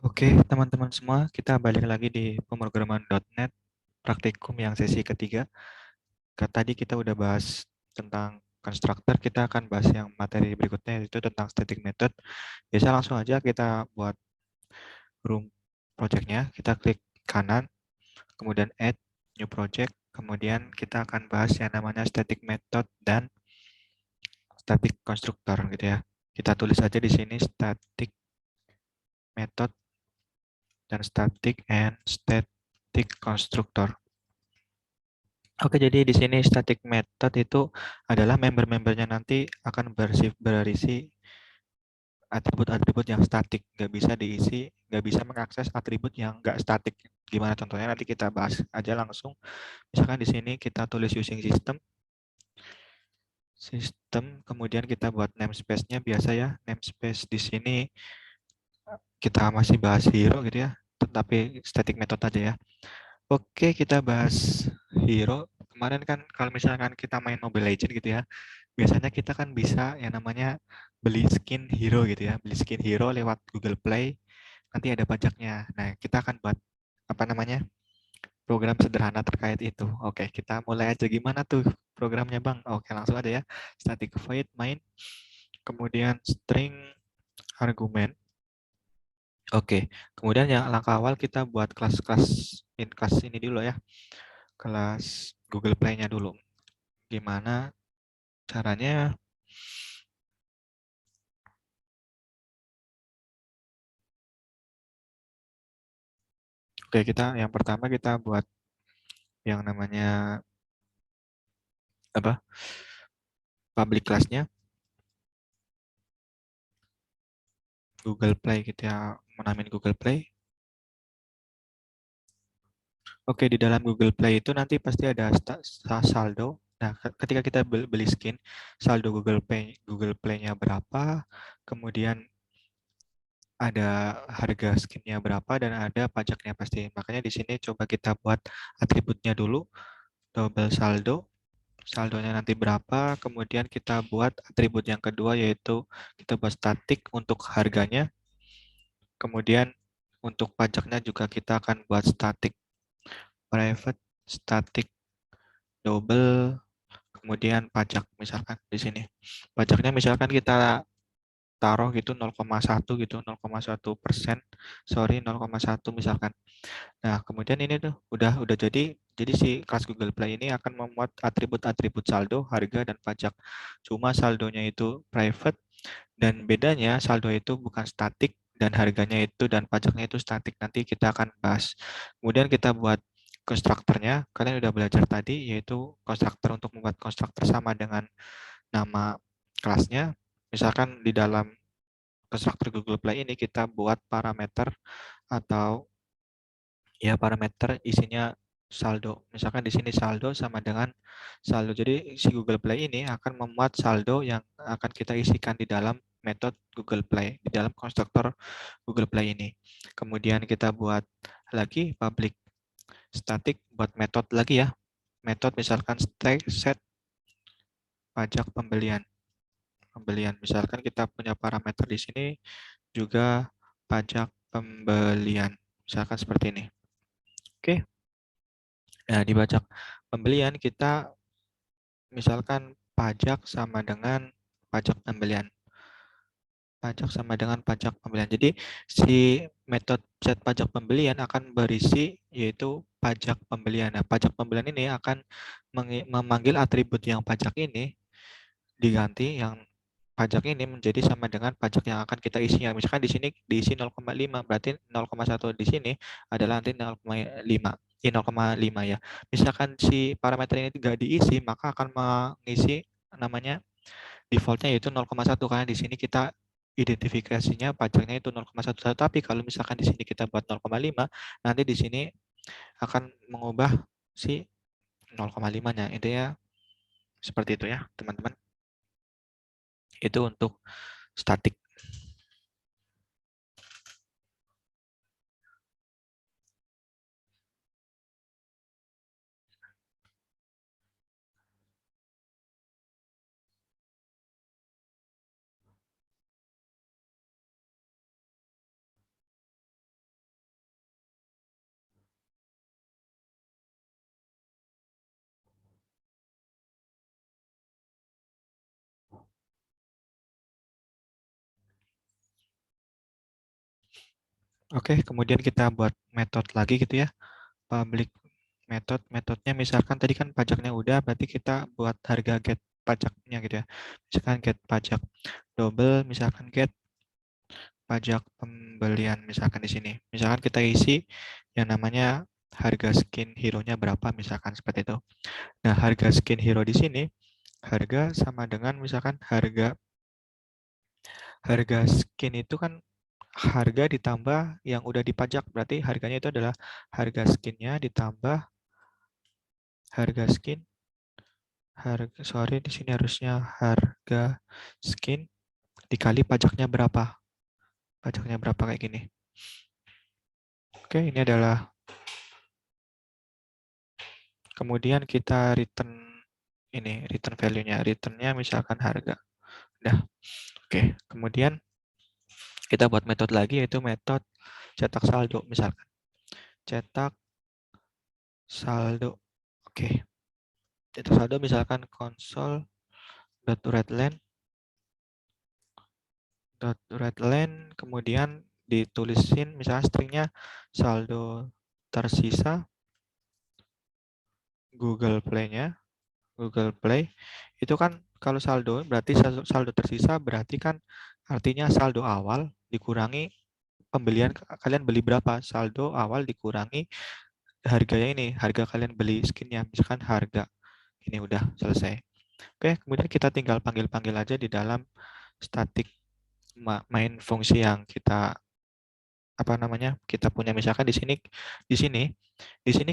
Oke, teman-teman semua, kita balik lagi di pemrograman.net praktikum yang sesi ketiga. Tadi kita udah bahas tentang konstruktor, kita akan bahas yang materi berikutnya yaitu tentang static method. Biasa langsung aja kita buat room project-nya, kita klik kanan, kemudian add new project, kemudian kita akan bahas yang namanya static method dan static constructor gitu ya. Kita tulis aja di sini static method dan static and static constructor. Oke, jadi di sini static method itu adalah member-membernya nanti akan berisi atribut-atribut yang statik, nggak bisa mengakses atribut yang nggak statik. Gimana contohnya nanti kita bahas aja langsung. Misalkan di sini kita tulis using system, kemudian kita buat namespace-nya biasa ya. Namespace di sini kita masih bahas hero gitu ya, tetapi static method aja ya. Oke, kita bahas hero. Kemarin kan kalau misalkan kita main Mobile Legends gitu ya, biasanya kita kan bisa yang namanya beli skin hero gitu ya, beli skin hero lewat Google Play, nanti ada pajaknya. Nah, kita akan buat apa namanya program sederhana terkait itu. Oke, kita mulai aja. Gimana tuh programnya, Bang? Oke, langsung aja ya. Static void main, kemudian string argumen. Oke, kemudian yang langkah awal kita buat kelas ini dulu ya, kelas Google Play-nya dulu. Gimana caranya? Oke, yang pertama kita buat yang namanya apa? Public class-nya Google Play, kita menamin Google Play. Oke, di dalam Google Play itu nanti pasti ada saldo. Nah, ketika kita beli skin, saldo Google Play-nya berapa, kemudian ada harga skinnya berapa dan ada pajaknya pasti. Makanya di sini coba kita buat atributnya dulu, double saldo. Saldonya nanti berapa, kemudian kita buat atribut yang kedua yaitu kita buat static untuk harganya. Kemudian untuk pajaknya juga kita akan buat static private, static double, kemudian pajak misalkan di sini. Pajaknya misalkan kita taruh gitu 0,1 gitu, 0,1%, sorry 0,1 misalkan. Nah, kemudian ini tuh udah jadi si kelas Google Play ini akan memuat atribut-atribut saldo, harga dan pajak. Cuma saldonya itu private dan bedanya saldo itu bukan statik dan harganya itu dan pajaknya itu statik. Nanti kita akan bahas. Kemudian kita buat konstruktornya. Kalian udah belajar tadi yaitu konstruktor untuk membuat konstruktor sama dengan nama kelasnya. Misalkan di dalam konstruktor Google Play ini kita buat parameter atau ya parameter isinya saldo. Misalkan di sini saldo sama dengan saldo. Jadi si Google Play ini akan memuat saldo yang akan kita isikan di dalam metode Google Play, di dalam konstruktor Google Play ini. Kemudian kita buat lagi public static buat metode lagi ya. Metode misalkan set pajak pembelian. Pembelian misalkan kita punya parameter di sini juga pajak pembelian. Misalkan seperti ini. Oke. Nah, di pajak pembelian kita misalkan pajak sama dengan pajak pembelian. Pajak sama dengan pajak pembelian. Jadi si metode set pajak pembelian akan berisi yaitu pajak pembelian. Nah, pajak pembelian ini akan memanggil atribut yang pajak ini diganti yang pajak ini menjadi sama dengan pajak yang akan kita isi. Misalkan di sini diisi 0,5, berarti 0,1 di sini adalah nanti 0,5. 0,5 ya. Misalkan si parameter ini tidak diisi, maka akan mengisi namanya defaultnya yaitu 0,1 karena di sini kita identifikasinya pajaknya itu 0,1. Tapi kalau misalkan di sini kita buat 0,5, nanti di sini akan mengubah si 0,5-nya. Intinya seperti itu ya, teman-teman. Itu untuk statik. Oke, kemudian kita buat metode lagi gitu ya. Public metodenya misalkan tadi kan pajaknya udah, berarti kita buat harga get pajaknya gitu ya. Misalkan get pajak double, misalkan get pajak pembelian misalkan di sini. Misalkan kita isi yang namanya harga skin hero-nya berapa misalkan seperti itu. Nah, harga skin hero di sini harga sama dengan misalkan harga skin itu kan harga ditambah yang udah dipajak, berarti harganya itu adalah harga skinnya ditambah harga skin di sini harusnya harga skin dikali pajaknya berapa kayak gini. Oke, ini adalah kemudian kita return value-nya, returnnya misalkan harga. Udah. Oke, kemudian kita buat metode lagi yaitu metode cetak saldo misalkan. Cetak saldo. Oke. Cetak saldo misalkan console.readline kemudian ditulisin misalnya stringnya saldo tersisa Google Google Play itu kan kalau saldo berarti saldo tersisa berarti kan artinya saldo awal dikurangi pembelian kalian beli berapa, saldo awal dikurangi harganya ini, harga kalian beli skinnya misalkan harga ini udah selesai. Oke, kemudian kita tinggal panggil-panggil aja di dalam static main fungsi yang kita kita punya misalkan di sini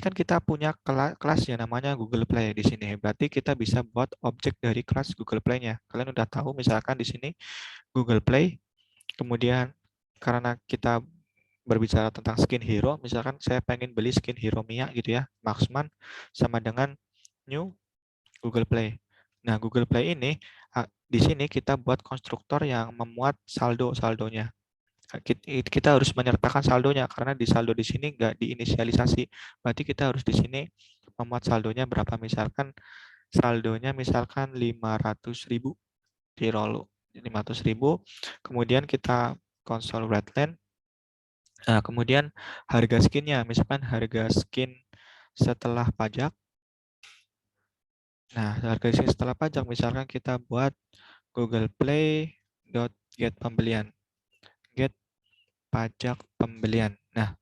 kan kita punya kelas yang namanya Google Play di sini. Berarti kita bisa buat objek dari kelas Google Play-nya. Kalian udah tahu misalkan di sini Google Play, kemudian karena kita berbicara tentang skin hero, misalkan saya pengen beli skin hero Mia gitu ya, Marksman sama dengan new Google Play. Nah, Google Play ini di sini kita buat konstruktor yang memuat saldonya. Kita harus menyertakan saldonya karena di saldo di sini nggak diinisialisasi. Berarti kita harus di sini memuat saldonya berapa. Misalkan saldonya misalkan 500.000 di roll 500.000. Kemudian kita konsol Redline. Nah, kemudian harga skinnya, misalkan harga skin setelah pajak. Nah, harga skin setelah pajak misalkan kita buat Google Play get pembelian. Get pajak pembelian. Nah,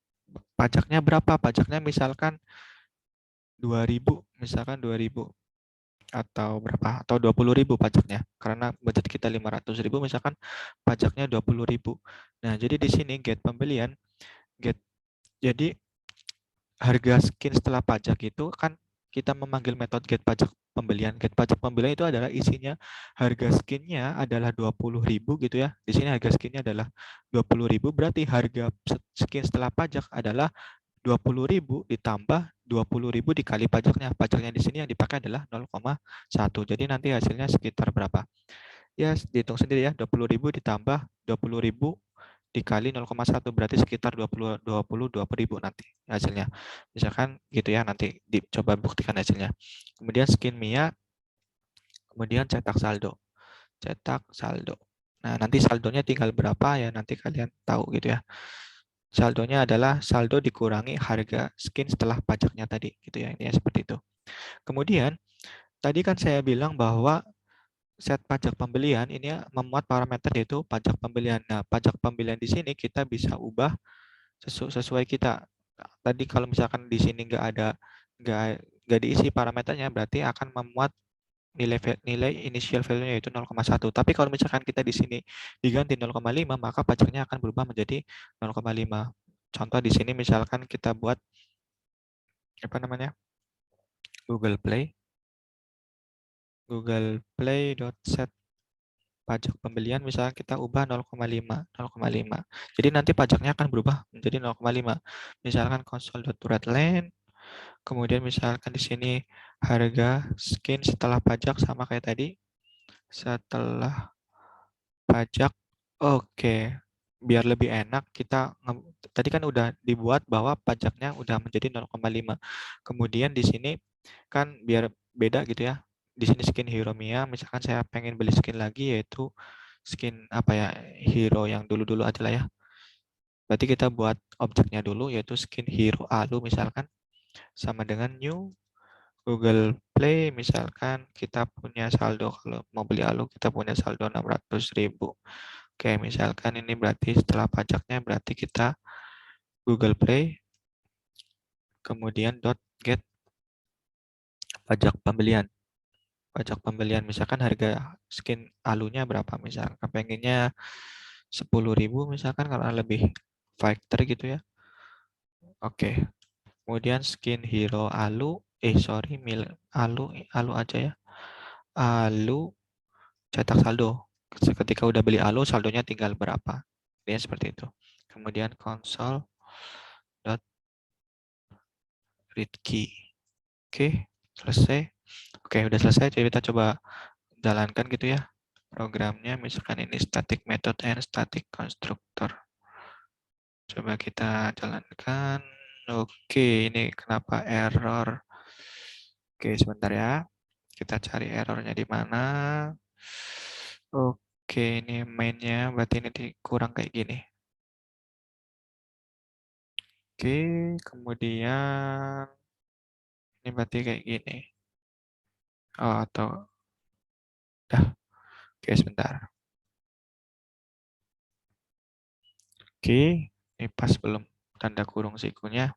pajaknya berapa? Pajaknya misalkan 2.000, misalkan 2.000 atau berapa? Atau 20.000 pajaknya. Karena budget kita 500.000, misalkan pajaknya 20.000. Nah, jadi di sini get pembelian, jadi harga skin setelah pajak itu kan kita memanggil metode get pajak pembelian. Get pajak pembelian itu adalah isinya harga skinnya adalah 20.000 gitu ya. Di sini harga skinnya adalah 20.000, berarti harga skin setelah pajak adalah 20.000 ditambah 20.000 dikali pajaknya. Pajaknya di sini yang dipakai adalah 0,1. Jadi nanti hasilnya sekitar berapa? Ya, dihitung sendiri ya. 20.000 ditambah 20.000 dikali 0,1 berarti sekitar 20.000 nanti hasilnya. Misalkan gitu ya, nanti dicoba buktikan hasilnya. Kemudian skin Mia, kemudian cetak saldo. Cetak saldo. Nah, nanti saldonya tinggal berapa ya nanti kalian tahu gitu ya. Saldonya adalah saldo dikurangi harga skin setelah pajaknya tadi gitu ya. Ini ya seperti itu. Kemudian tadi kan saya bilang bahwa set pajak pembelian ini memuat parameter yaitu pajak pembelian. Nah, pajak pembelian di sini kita bisa ubah sesuai kita. Tadi kalau misalkan di sini nggak diisi parameternya berarti akan memuat nilai initial value-nya yaitu 0,1. Tapi kalau misalkan kita di sini diganti 0,5 maka pajaknya akan berubah menjadi 0,5. Contoh di sini misalkan kita buat apa namanya? Google Play.set pajak pembelian misalkan kita ubah 0,5. Jadi nanti pajaknya akan berubah menjadi 0,5. Misalkan console.readline, kemudian misalkan di sini harga skin setelah pajak sama kayak tadi. Setelah pajak, oke. Biar lebih enak kita tadi kan udah dibuat bahwa pajaknya udah menjadi 0,5. Kemudian di sini kan biar beda gitu ya. Di sini skin hero Mia, misalkan saya pengen beli skin lagi yaitu skin apa ya, hero yang dulu-dulu aja lah ya. Berarti kita buat objeknya dulu, yaitu skin hero alu misalkan, sama dengan new Google Play, misalkan kita punya saldo, kalau mau beli alu kita punya saldo 600.000. Oke, misalkan ini berarti setelah pajaknya berarti kita Google Play, kemudian .get pajak pembelian. Pajak pembelian, misalkan harga skin alunya berapa, misalkan pengennya 10.000 misalkan, karena lebih fighter gitu ya. Oke, kemudian skin hero alu, sorry, alu aja ya. Alu cetak saldo. Ketika udah beli alu, saldonya tinggal berapa. Ini seperti itu. Kemudian console dot read key. Oke, selesai. Oke, udah selesai. Jadi kita coba jalankan gitu ya programnya. Misalkan ini static method and static constructor. Coba kita jalankan. Oke, ini kenapa error? Oke, sebentar ya. Kita cari errornya di mana. Oke, ini mainnya berarti ini kurang kayak gini. Oke, kemudian ini berarti kayak gini. Oh, atau dah. Oke, sebentar. Oke, ini pas belum tanda kurung sikunya.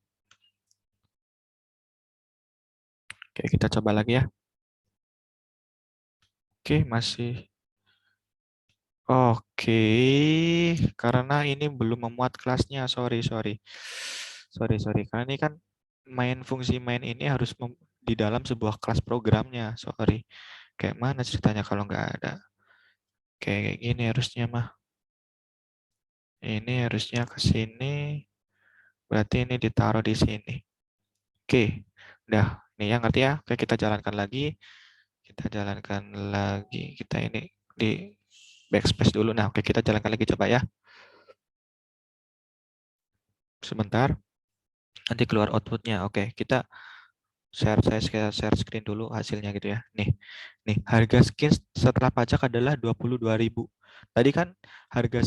Oke, kita coba lagi ya. Oke, masih. Oke, karena ini belum memuat kelasnya. Sorry, sorry. Sorry, sorry. Karena ini kan fungsi main ini harus di dalam sebuah kelas programnya. Sorry. Kayak mana ceritanya kalau nggak ada? Kayak gini harusnya mah. Ini harusnya ke sini. Berarti ini ditaruh di sini. Oke, udah. Ini yang ngerti ya. Oke, kita jalankan lagi. Kita jalankan lagi. Kita ini di backspace dulu. Nah, oke, kita jalankan lagi coba ya. Sebentar. Nanti keluar outputnya. Oke, kita saya share screen dulu hasilnya gitu ya. Nih harga skin setelah pajak adalah 22.000. Tadi kan harga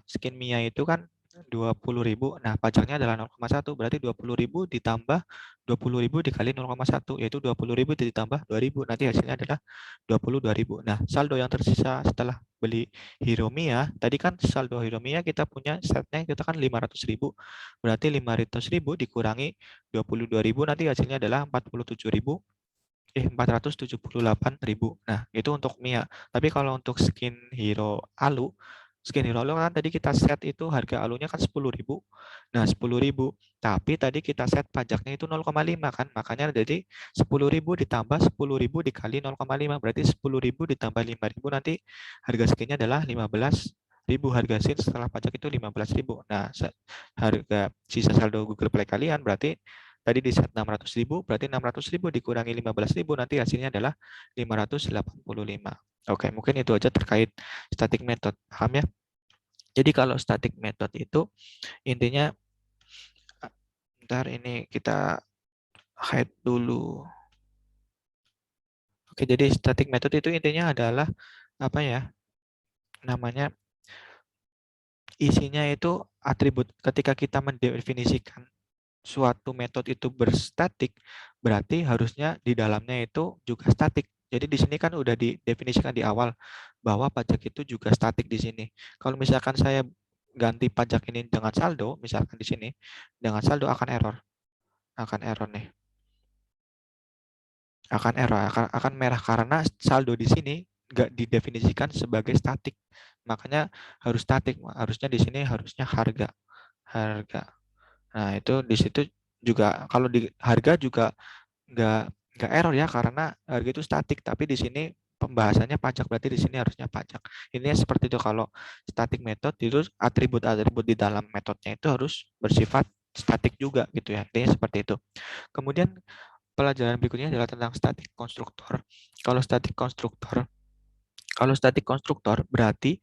skin Mia itu kan 20.000. Nah, pajaknya adalah 0,1. Berarti 20.000 ditambah 20.000 dikali 0,1, yaitu 20.000 ditambah 2.000. Nanti hasilnya adalah 22.000. Nah, saldo yang tersisa setelah beli Hero Mia, tadi kan saldo Hero Mia kita punya setnya kita kan 500.000. Berarti 500.000 dikurangi 22.000 nanti hasilnya adalah 478.000. Nah, itu untuk Mia. Tapi kalau untuk skin hero alu kan tadi kita set itu harga alunya kan 10.000. Nah, 10.000. Tapi tadi kita set pajaknya itu 0,5 kan. Makanya jadi 10.000 ditambah 10.000 dikali 0,5 berarti 10.000 ditambah 5.000 nanti harga skinnya adalah 15.000. Harga skin setelah pajak itu 15.000. Nah, harga sisa saldo Google Play kalian berarti tadi di set 600.000, berarti 600.000 dikurangi 15.000 nanti hasilnya adalah 585. Oke, mungkin itu aja terkait static method. Paham ya? Jadi kalau static method itu intinya, bentar ini kita hide dulu. Oke, jadi static method itu intinya adalah apa ya? Namanya isinya itu atribut. Ketika kita mendefinisikan suatu metode itu berstatik, berarti harusnya di dalamnya itu juga statik. Jadi di sini kan udah didefinisikan di awal bahwa pajak itu juga statik di sini. Kalau misalkan saya ganti pajak ini dengan saldo, misalkan di sini dengan saldo akan error nih, akan merah karena saldo di sini nggak didefinisikan sebagai statik. Makanya harus statik, harusnya di sini harusnya harga. Nah, itu di situ juga kalau di harga juga nggak error ya karena harga itu statik, tapi di sini pembahasannya pajak, berarti di sini harusnya pajak. Ini seperti itu kalau static method itu atribut-atribut di dalam metodenya itu harus bersifat statik juga gitu ya. Intinya seperti itu. Kemudian pelajaran berikutnya adalah tentang static konstruktor. Kalau static konstruktor, berarti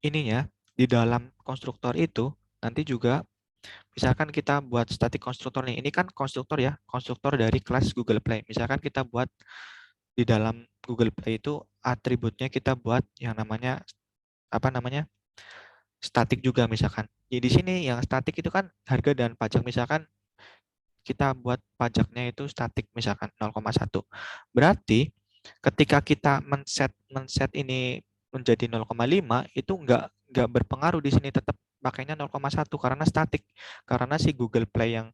ininya di dalam konstruktor itu nanti juga misalkan kita buat static konstruktor nih, ini kan konstruktor ya, konstruktor dari kelas Google Play. Misalkan kita buat di dalam Google Play itu atributnya kita buat yang namanya apa namanya statik juga misalkan. Jadi di sini yang statik itu kan harga dan pajak, misalkan kita buat pajaknya itu statik misalkan 0,1. Berarti ketika kita men-set ini menjadi 0,5 itu nggak berpengaruh di sini, tetap pakainya 0,1 karena statik. Karena si Google Play yang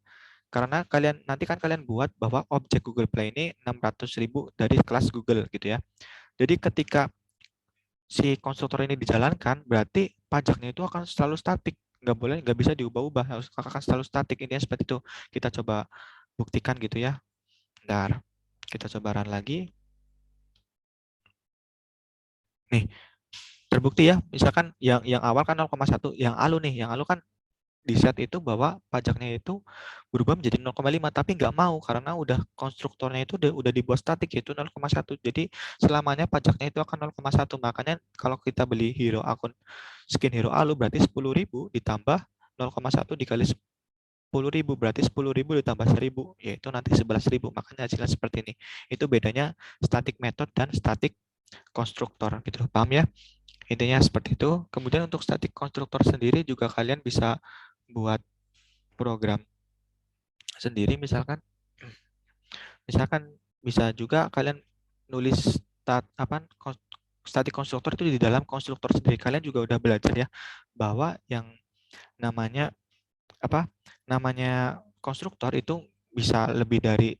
karena kalian nanti kan kalian buat bahwa objek Google Play ini 600.000 dari kelas Google gitu ya. Jadi ketika si konstruktor ini dijalankan, berarti pajaknya itu akan selalu statik, nggak bisa diubah-ubah, harus akan selalu statik. Ini seperti itu. Kita coba buktikan gitu ya. Bentar, kita coba run lagi. Nih, terbukti ya. Misalkan yang awal kan 0,1, yang alu kan di set itu bahwa pajaknya itu berubah menjadi 0,5, tapi nggak mau karena udah konstruktornya itu udah dibuat statik yaitu 0,1. Jadi selamanya pajaknya itu akan 0,1. Makanya kalau kita beli hero akun skin hero alu berarti 10.000 ditambah 0,1 dikali 10.000 berarti 10.000 ditambah 1.000 yaitu nanti 11.000. Makanya hasilnya seperti ini. Itu bedanya static method dan static konstruktor gitu. Paham ya? Intinya seperti itu. Kemudian untuk static konstruktor sendiri juga kalian bisa buat program sendiri misalkan bisa juga kalian nulis static konstruktor itu di dalam konstruktor sendiri. Kalian juga udah belajar ya bahwa yang namanya namanya konstruktor itu bisa lebih dari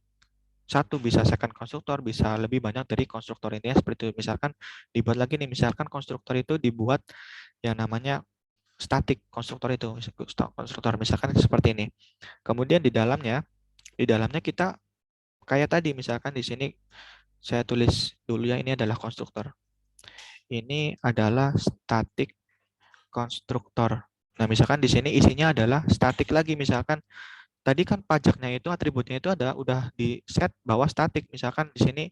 satu, bisa second konstruktor, bisa lebih banyak dari konstruktor. Intinya seperti itu. Misalkan dibuat lagi nih, misalkan konstruktor itu dibuat yang namanya static konstruktor itu, konstruktor misalkan seperti ini. Kemudian di dalamnya kita kayak tadi, misalkan di sini saya tulis dulu ya, ini adalah konstruktor. Ini adalah static konstruktor. Nah, misalkan di sini isinya adalah static lagi, misalkan tadi kan pajaknya itu atributnya itu udah di set bahwa statik. Misalkan di sini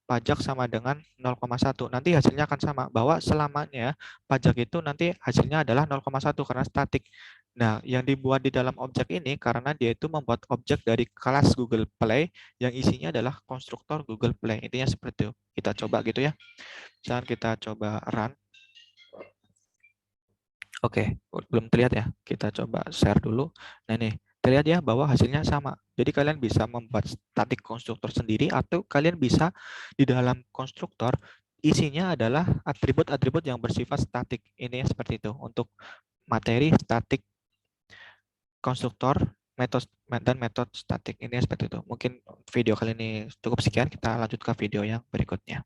pajak sama dengan 0,1. Nanti hasilnya akan sama bahwa selamanya pajak itu nanti hasilnya adalah 0,1 karena statik. Nah, yang dibuat di dalam objek ini karena dia itu membuat objek dari kelas Google Play yang isinya adalah konstruktor Google Play. Intinya seperti itu. Kita coba gitu ya. Misalkan kita coba run. Oke, belum terlihat ya. Kita coba share dulu. Nah, nih, terlihat ya bahwa hasilnya sama. Jadi kalian bisa membuat static konstruktor sendiri atau kalian bisa di dalam konstruktor isinya adalah atribut-atribut yang bersifat statik. Ini seperti itu untuk materi statik konstruktor metode dan metode statik. Ini seperti itu. Mungkin video kali ini cukup sekian. Kita lanjut ke video yang berikutnya.